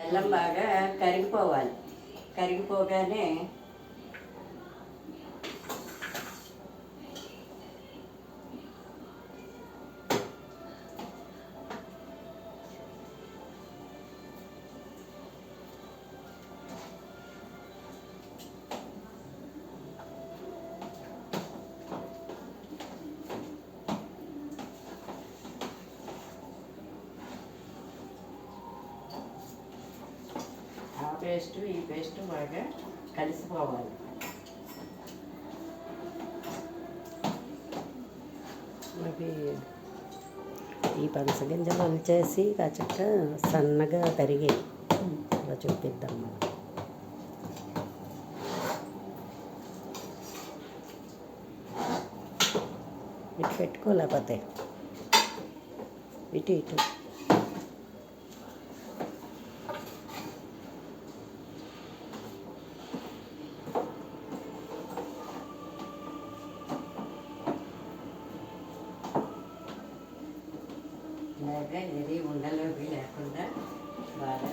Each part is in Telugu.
బెల్లం బాగా కరిగిపోవాలి. కరిగిపోగానే పేస్ట్ ఈ పేస్ట్ బాగా కలిసిపోవాలి. అవి ఈ పనసగింజలు వచ్చేసి కాచక్క సన్నగా తరిగి అలా చూపిద్దాం మనం. ఇటు పెట్టుకోలేకపోతే ఇటు ఇటు ఇలాగా ఏది ఉండలేవి లేకుండా బాగా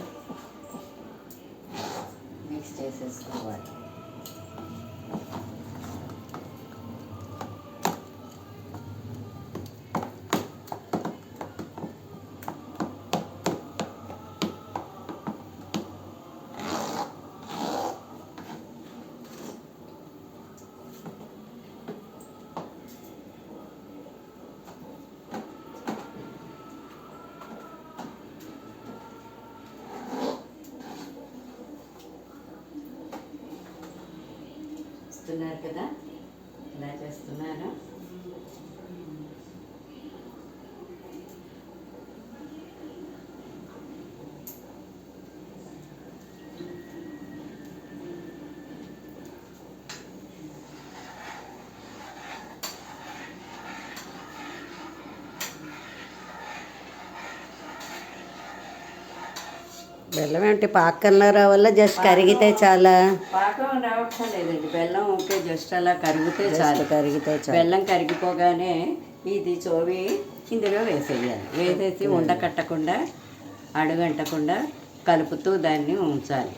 మిక్స్ చేసేసుకోవాలి. చేస్తున్నారు కదా, ఇలా చేస్తున్నారు. బెల్లం ఏంటి పాకంలో రావాలా జస్ట్ కరిగితే చాలా? పాకం రావక్కర్లేదండి, బెల్లం ఓకే, జస్ట్ అలా కరిగితే చాలు. బెల్లం కరిగిపోగానే ఇది చోవి ఇందులో వేసేయాలి. వేసేసి ఉండకట్టకుండా అడుగంటకుండా కలుపుతూ దాన్ని ఉంచాలి.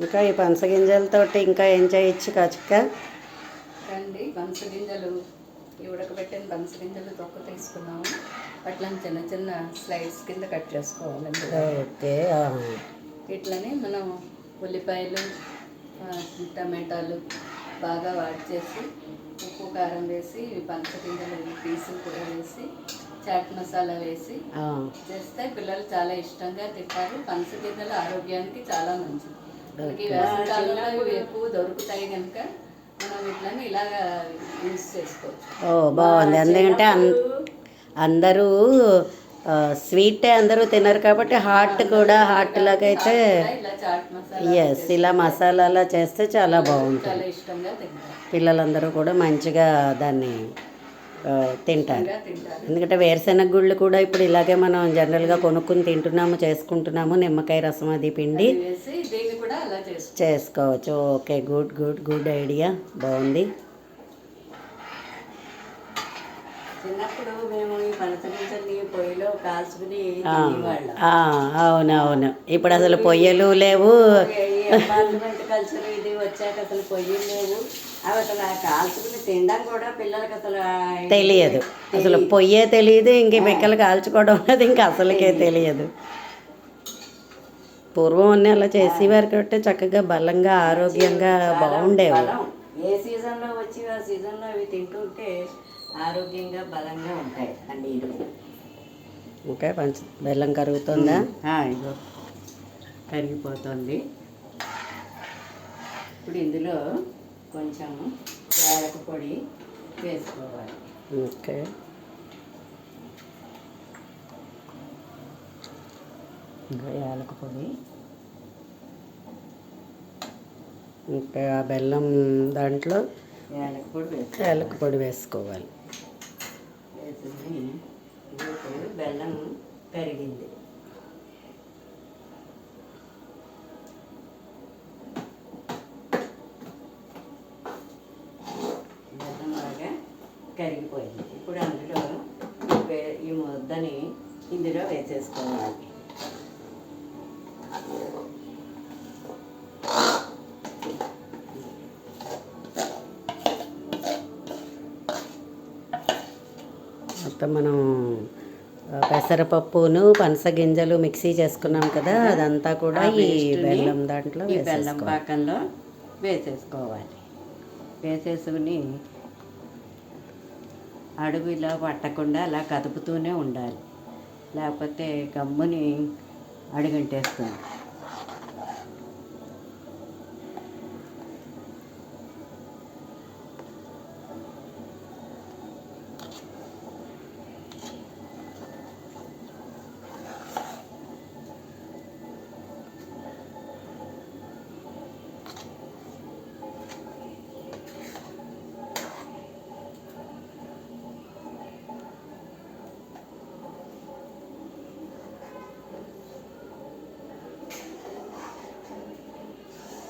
ఇంకా ఈ పనసగింజలతోటి ఇంకా ఏం చేయొచ్చు కాచుక్క? రండి, పనసగింజలు ఉడకబెట్టిన పనసగింజలు తొక్క తీసుకున్నాము. అట్లని చిన్న చిన్న స్లైడ్స్ కింద కట్ చేసుకోవాలండి. ఓకే. ఇట్లని మనం ఉల్లిపాయలు టమాటాలు బాగా వాడి చేసి ఉప్పు కారం వేసి పనసగింజలు పీసులు కూడా వేసి చాట్ మసాలా వేసి చేస్తే పిల్లలు చాలా ఇష్టంగా తింటారు. పనసగింజలు ఆరోగ్యానికి చాలా మంచిది. మనకి వేసవికాలంలో ఇవి ఎక్కువ దొరుకుతాయి కనుక మనం వీటిని ఇలాగా యూజ్ చేసుకోవచ్చు. బాగుంది. ఎందుకంటే అందరూ స్వీటే అందరూ తినరు కాబట్టి హాట్ కూడా హాట్ లాగా అయితే ఎస్ ఇలా మసాలాలా చేస్తే చాలా బాగుంటుంది. చాలా ఇష్టంగా తింటారు పిల్లలందరూ కూడా మంచిగా దాన్ని తింటారు. ఎందుకంటే వేరుశెనగ గుళ్ళు కూడా ఇప్పుడు ఇలాగే మనం జనరల్గా కొనుక్కుని తింటున్నాము, చేసుకుంటున్నాము. నిమ్మకాయ రసం అది పిండి చేసుకోవచ్చు. Okay, good good good idea, బాగుంది. చిన్నప్పుడు మేము ఈ పనసగింజల్ని పొయ్యిలో కాల్చుకుని అవునవును. ఇప్పుడు అసలు పొయ్యలు లేవు. అపార్ట్మెంట్ కల్చర్ ఇది వచ్చాక అసలు పొయ్యిలు లేవు. అవి అసలు కాల్చుకుని తినడం కూడా పిల్లలకి అసలు తెలియదు. అసలు పొయ్యే తెలియదు, ఇంక పిక్కలు కాల్చుకోవడం అనేది ఇంకా అసలుకే తెలియదు. పూర్వం అన్నీ అలా చేసేవారు కాబట్టి చక్కగా బలంగా ఆరోగ్యంగా బాగుండేవి. ఏ సీజన్లో వచ్చి ఆ సీజన్లో అవి తింటుంటే ఆరోగ్యంగా బలంగా ఉంటాయి అండి. ఓకే, బెల్లం కరుగుతుందా? ఇగో కరిగిపోతుంది. ఇప్పుడు ఇందులో కొంచెం యాలక పొడి వేసుకోవాలి. ఓకే, ఇంకా యాలక పొడి, ఇంకా ఆ బెల్లం దాంట్లో యాలక పొడి వేసుకోవాలి. బెల్లం కరిగింది. కరిగిపోయింది. ఇప్పుడు అందులో ఈ ముద్దని ఇందులో వేసేసుకోవాలి. మొత్తం మనం పెసరపప్పును పనసగింజలు మిక్సీ చేసుకున్నాం కదా, అదంతా కూడా ఈ బెల్లం దాంట్లో ఈ బెల్లం పాకంలో వేసేసుకోవాలి. వేసేసుకుని అడుగు ఇలా పట్టకుండా అలా కదుపుతూనే ఉండాలి, లేకపోతే గమ్ముని అడుగంటేస్తుంది.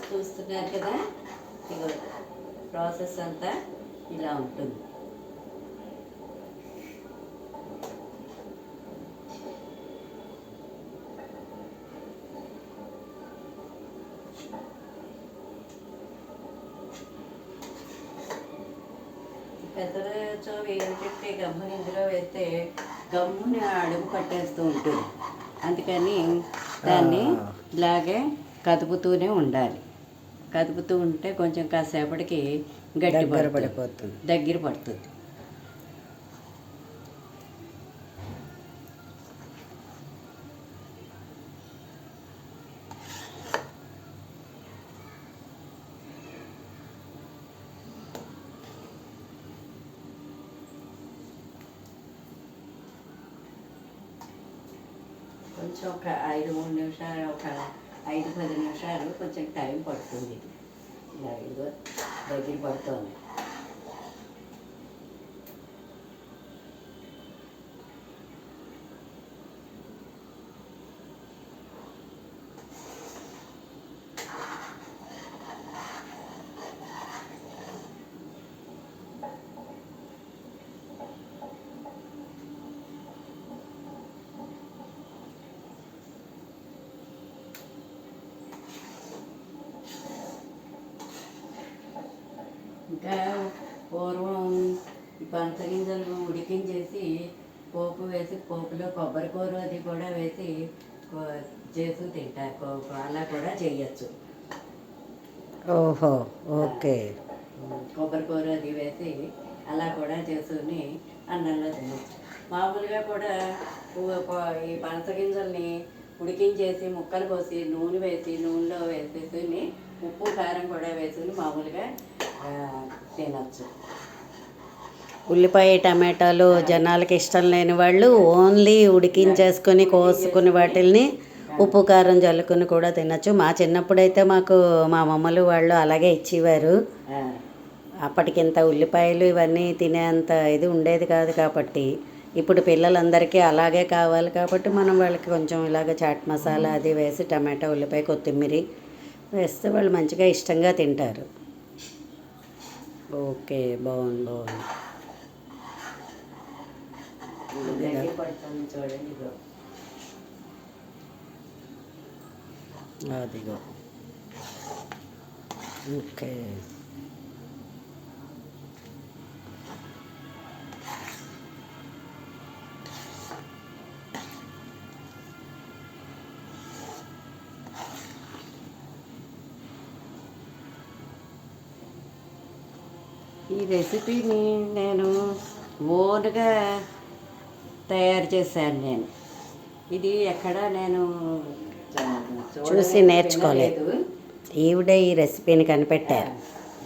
చూస్తున్నారు కదా, ఇగో ప్రాసెస్ అంతా ఇలా ఉంటుంది. పెసరచో ఏంటంటే గమ్ముని ఇందులో వేస్తే గమ్ముని అడుగు పట్టేస్తూ ఉంటుంది. అందుకని దాన్ని ఇలాగే కదుపుతూనే ఉండాలి. కదుపుతూ ఉంటే కొంచెం కాసేపటికి గట్టి పడిపోతుంది, దగ్గర పడుతుంది. కొంచెం ఒక 5-3 నిమిషాలు, ఒక 5-10 నిమిషాలు కొంచెం టైం పడుతుంది. ఇలా ఇదిగో దగ్గర పడుతుంది. ఇంకా పూర్వం ఈ పంచగింజలు ఉడికించేసి పోపు వేసి, పోపులో కొబ్బరి కూర అది కూడా వేసి చేసి తింటారు. అలా కూడా చేయొచ్చు. ఓహో, ఓకే. కొబ్బరి కూర అది వేసి అలా కూడా చేసుకుని అన్నంలో తినచ్చు. మామూలుగా కూడా ఈ పంచగింజల్ని ఉడికించేసి ముక్కలు కోసి నూనె వేసి నూనెలో వేసేసుకుని ఉప్పు కారం కూడా వేసుకుని మామూలుగా తినచ్చు. ఉల్లిపాయ టమాటాలు జనాలకి ఇష్టం లేని వాళ్ళు ఓన్లీ ఉడికించేసుకొని కోసుకుని వాటిల్ని ఉప్పు కారం జల్లుకుని కూడా తినచ్చు. మా చిన్నప్పుడైతే మాకు మా అమ్మమ్మలు వాళ్ళు అలాగే ఇచ్చేవారు. అప్పటికింత ఉల్లిపాయలు ఇవన్నీ తినేంత ఇది ఉండేది కాదు. కాబట్టి ఇప్పుడు పిల్లలందరికీ అలాగే కావాలి. కాబట్టి మనం వాళ్ళకి కొంచెం ఇలాగ చాట్ మసాలా అది వేసి టమాటా, ఉల్లిపాయ, కొత్తిమీర వేస్తే వాళ్ళు మంచిగా ఇష్టంగా తింటారు. ఓకే, బాగుంది. చూడండి, అదిగో. ఓకే, ఈ రెసిపీని నేను ఓన్గా తయారు చేశాను. ఇది ఎక్కడ నేను చూసి నేర్చుకోలేదు. ఈవిడే ఈ రెసిపీని కనిపెట్టారు.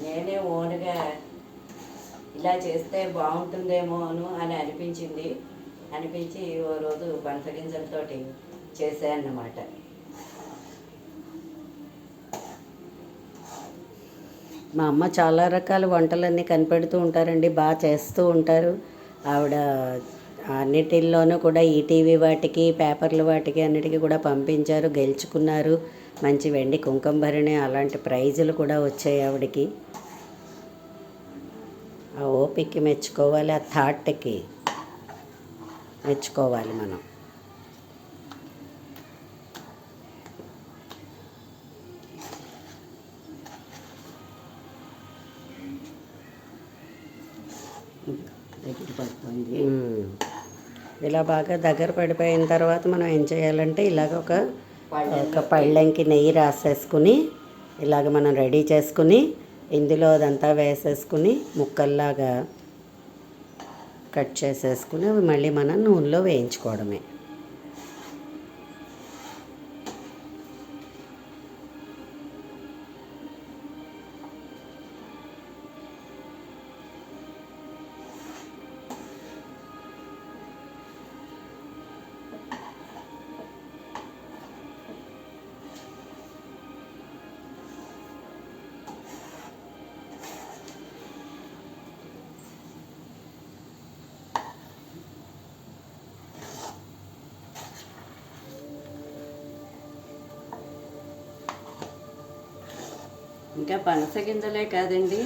నేనే ఓన్గా ఇలా చేస్తే బాగుంటుందేమో అని అనిపించి ఓ రోజు పంచగింజలతోటి చేశాను అన్నమాట. మా అమ్మ చాలా రకాల వంటలన్నీ కనిపెడుతూ ఉంటారండి, బాగా చేస్తూ ఉంటారు ఆవిడ. అన్నిటిల్లోనూ కూడా ఈటీవీ వాటికి, పేపర్లు వాటికి అన్నిటికీ కూడా పంపించారు, గెలుచుకున్నారు. మంచి వెండి కుంకుమ భరణి అలాంటి ప్రైజులు కూడా వచ్చాయి ఆవిడకి. ఆ ఓపికకి మెచ్చుకోవాలి, ఆ థాట్కి మెచ్చుకోవాలి మనం. దగ్గర పడుతుంది. ఇలా బాగా దగ్గర పడిపోయిన తర్వాత మనం ఏం చేయాలంటే ఇలాగ ఒక పళ్ళెంకి నెయ్యి రాసేసుకుని ఇలాగ మనం రెడీ చేసుకుని ఇందులో అదంతా వేసేసుకుని ముక్కల్లాగా కట్ చేసేసుకుని అవి మళ్ళీ మనం నూనెలో వేయించుకోవడమే. ఇంకా పనస గింజలే కాదండి,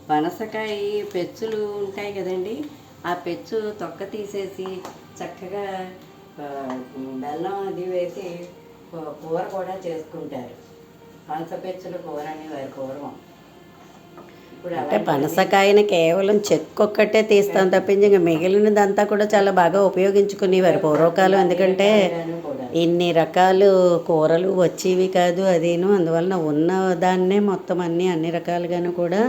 పనసకాయ పెచ్చులు ఉంటాయి కదండి, ఆ పెచ్చు తొక్క తీసేసి చక్కగా ఆ, బెల్లం అది వేసి కూర కూడా చేసుకుంటారు. పనస పెచ్చులు కూర అనేవారు పూర్వం. ఇప్పుడు అంటే పనసకాయని కేవలం చెక్కు ఒక్కటే తీస్తాం తప్పించి ఇంకా మిగిలినదంతా కూడా చాలా బాగా ఉపయోగించుకునేవారు పూర్వకాలం. ఎందుకంటే ఇన్ని రకాలు కూరలు వచ్చేవి కాదు అదేను, అందువలన ఉన్న దాన్నే మొత్తం అన్ని రకాలుగాను కూడా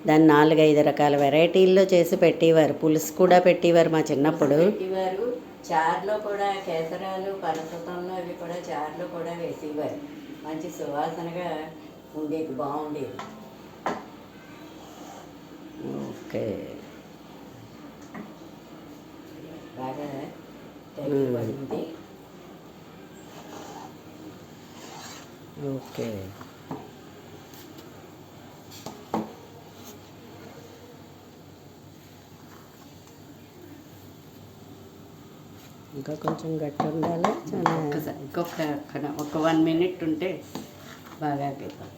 దాన్ని 4-5 రకాల వెరైటీల్లో చేసి పెట్టేవారు. పులుసు కూడా పెట్టేవారు మా చిన్నప్పుడు. పెట్టేవారు. చారులో కూడా కేసరాలు పనసతంలో అవి కూడా చారులో కూడా వేసేవారు. మంచి సువాసనగా ఉండేది, బాగుండేది. ఓకే. బాగా తగ్గిపోయింది. ఓకే. ఇంకా కొంచెం గట్టి ఉండాలి. ఒక్కసారి ఒక 1 minute ఉంటే బాగా అయిపోతుంది.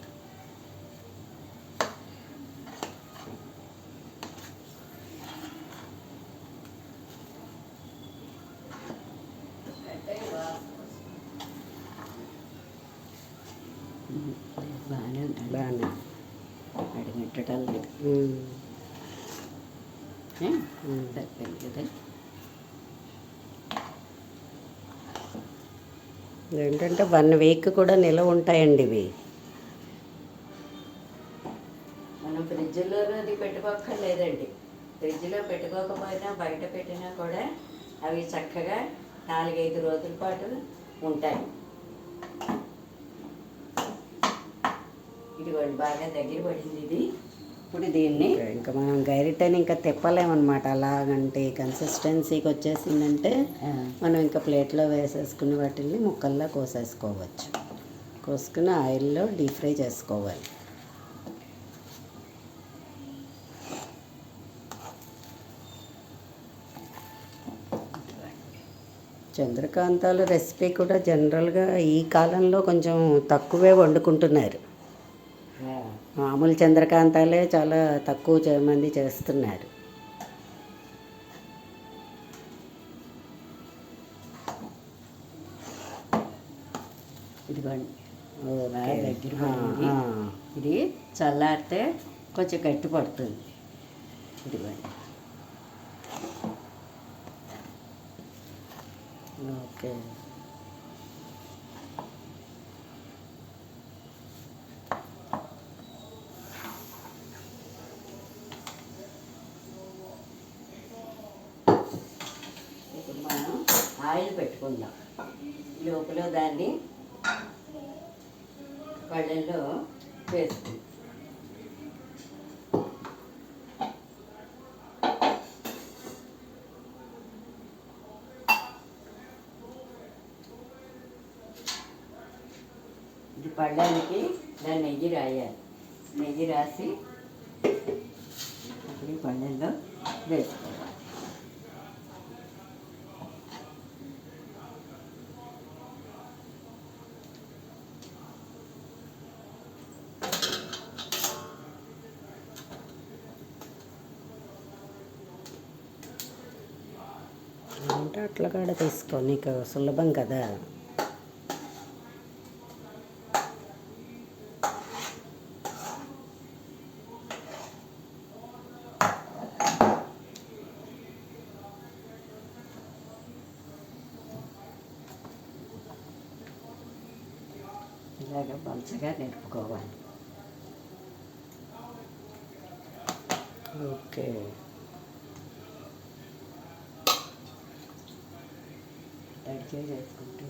బాగానే ఉంటుంది, బాగానే అడిగట్టడం లేదు. సరిపోయింది కదా. ఏంటంటే 1 week కూడా నిలవ ఉంటాయండి ఇవి. మనం ఫ్రిడ్జ్లో అది పెట్టుకోక్కర్లేదండి. ఫ్రిడ్జ్లో పెట్టుకోకపోయినా బయట పెట్టినా కూడా అవి చక్కగా 4-5 రోజుల పాటు ఉంటాయి. ఇదిగోండి బాగా దగ్గర పడింది ఇది. ఇప్పుడు దీన్ని ఇంకా మనం గైరిటని ఇంకా తిప్పలేమన్నమాట. అలాగంటే కన్సిస్టెన్సీకి వచ్చేసిందంటే మనం ఇంకా ప్లేట్లో వేసేసుకుని వాటిని ముక్కల్లా కోసేసుకోవచ్చు. కోసుకుని ఆయిల్లో డీప్ ఫ్రై చేసుకోవాలి. చంద్రకాంతాలు రెసిపీ కూడా జనరల్గా ఈ కాలంలో కొంచెం తక్కువే వండుకుంటున్నారు. మామూలు చంద్రకాంతాలే చాలా తక్కువ మంది చేస్తున్నారు. ఇదిగోండి దగ్గర పడింది. ఇది చల్లారితే కొంచెం గట్టి పడుతుంది. ఇదిగోండి. ఓకే. ఇప్పుడు మనం ఆయిల్ పెట్టుకుందాం. లోపల దాన్ని పళ్ళెల్లో వేసుకుందాం. ఇది పళ్ళానికి దాన్ని నెయ్యి రాయాలి. నెయ్యి రాసి అప్పుడు పళ్ళెల్లో వేసుకోవాలి. కావాలంటే అట్లా కూడా తీసుకో, నీకు సులభం కదా. ఇలాగ పలుచగా నిలుపుకోవాలి. ఓకే. తడిచే చేసుకుంటూ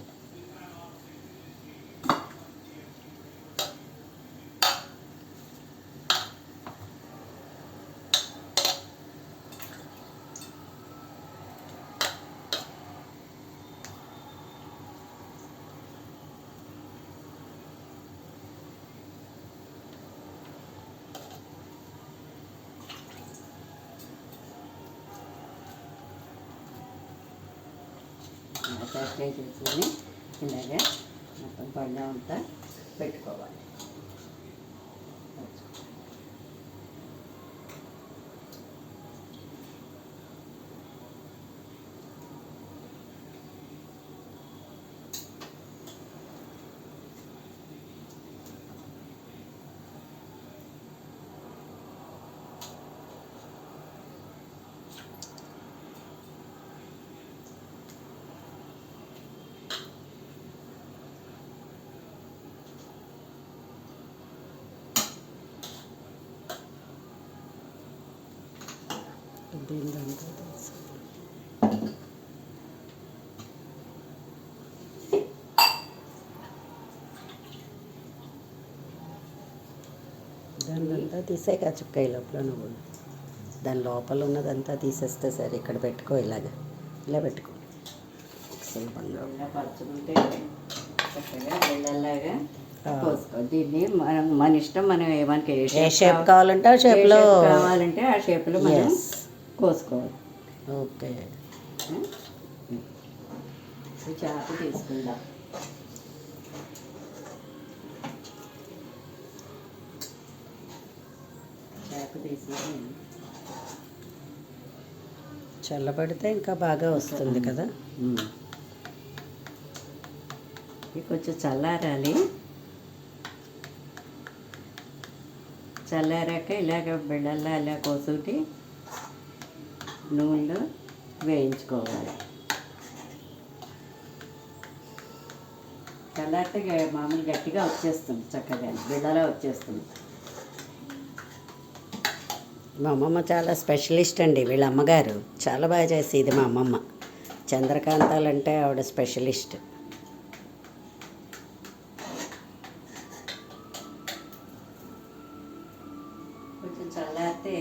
తడిచే చేసుకొని ఇలాగ మొత్తం పళ్ళ అంతా పెట్టుకోవాలి. దీని దాంట్లో తీసి దానిదంతా తీసేక చుక్క లోపల నువ్వు దాని లోపల ఉన్నదంతా తీసేస్తే సరే. ఇక్కడ పెట్టుకో, ఇలా పెట్టుకో సులభంగా. ఇలా పలుచుకుంటే చక్కగా బిళ్ళల్లాగా పోసుకో. దీన్ని మన ఇష్టం, మనం మనకి ఏ షేప్ కావాలంటే ఆ షేప్లో కావాలంటే ఆ షేప్లో మనం కోసుకోవాలి. ఓకే. చాకు తీసుకుందాం. చాకు తీసుకుని చల్లబడితే ఇంకా బాగా వస్తుంది కదా. ఇది కొంచెం చల్లారాలి. చల్లారాక ఇలాగ బిళ్ళల్లా ఇలా కోసుకుంటే నూనెలో వేయించుకోవాలి. చల్లారితే మామూలు గట్టిగా వచ్చేస్తుంది, చక్కగా బిళ్ళలా వచ్చేస్తుంది. మా అమ్మమ్మ చాలా స్పెషలిస్ట్ అండి. వీళ్ళ అమ్మగారు చాలా బాగా చేసేది మా అమ్మమ్మ. చంద్రకాంతాలంటే ఆవిడ స్పెషలిస్ట్. కొంచెం చల్లారితే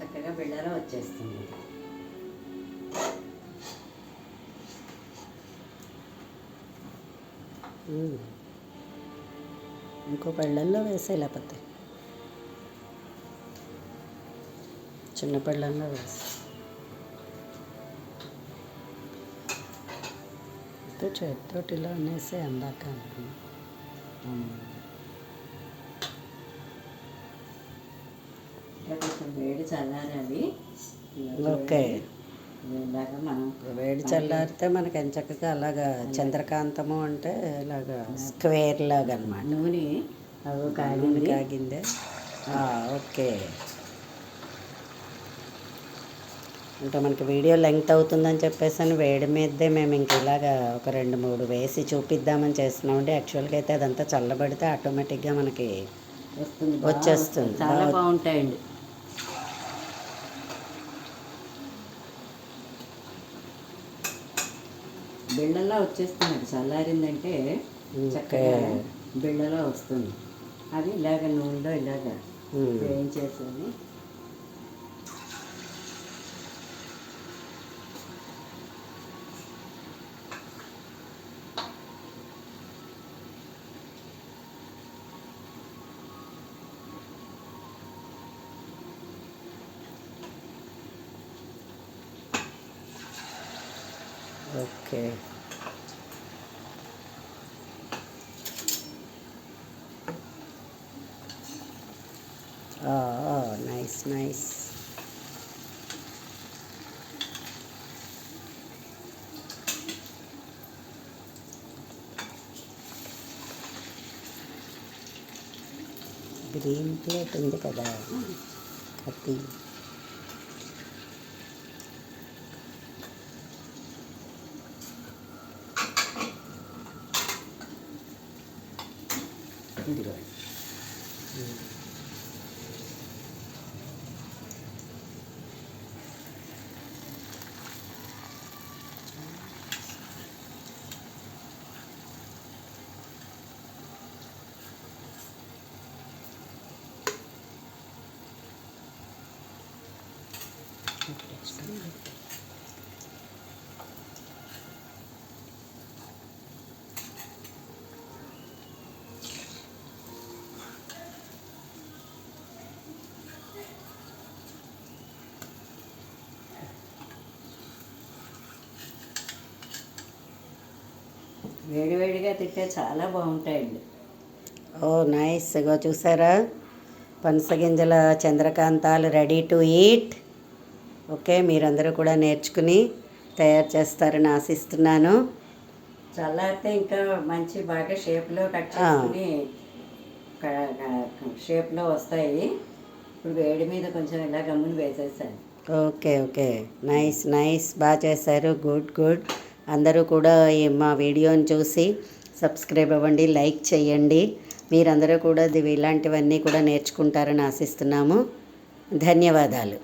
చక్కగా బిళ్ళలా వచ్చేస్తుంది. ఇంకో పళ్ళల్లో వేసే, లేకపోతే చిన్న పళ్ళల్లో వేసి చేతితోటి ఇలా అనేసి అందాక కొంచెం వేడి చల్లారాలి. ఓకే. ఇలాగా మనం వేడి చల్లారితే మనకి ఎంచక్కగా అలాగా చంద్రకాంతము అంటే ఇలాగా స్క్వేర్ లాగా అనమాట. నూనె నూనె కాగిందే. ఓకే. అంటే మనకి వీడియో లెంగ్త్ అవుతుందని చెప్పేసి అని వేడి మీదే మేము ఇంక ఇలాగా ఒక 2-3 వేసి చూపిద్దామని చేస్తున్నామండి. యాక్చువల్గా అయితే అదంతా చల్లబడితే ఆటోమేటిక్గా మనకి వచ్చేస్తుంది. చాలా బాగుంటాయండి. బిళ్ళలా వచ్చేస్తుంది. చల్లారిందంటే చక్కగా బిళ్ళలా వస్తుంది. అది ఇలాగ నూనెలో ఇలాగ వేయించేసుకొని ఓకే. నైస్. గ్రీన్ ప్లేట్ ఉంది కదా అది. ఇదిగో. వేడివేడిగా తింటే చాలా బాగుంటాయండి. ఓ నైస్. ఇగో చూసారా, పనసగింజల చంద్రకాంతాలు రెడీ టు ఈట్. ఓకే, మీరందరూ కూడా నేర్చుకుని తయారు చేస్తారని ఆశిస్తున్నాను. చల్లారితే ఇంకా మంచి బాగా షేప్లో కట్ చేసుకుని షేప్లో వస్తాయి. ఇప్పుడు వేడి మీద కొంచెం ఇలా గమ్ముని వేసేసాను. ఓకే ఓకే, నైస్ నైస్, బాగా చేశారు. Good good. అందరూ కూడా మా వీడియోని చూసి సబ్స్క్రైబ్ అవ్వండి, లైక్ చేయండి. మీరందరూ కూడా ఇలాంటివన్నీ కూడా నేర్చుకుంటారని ఆశిస్తున్నాము. ధన్యవాదాలు.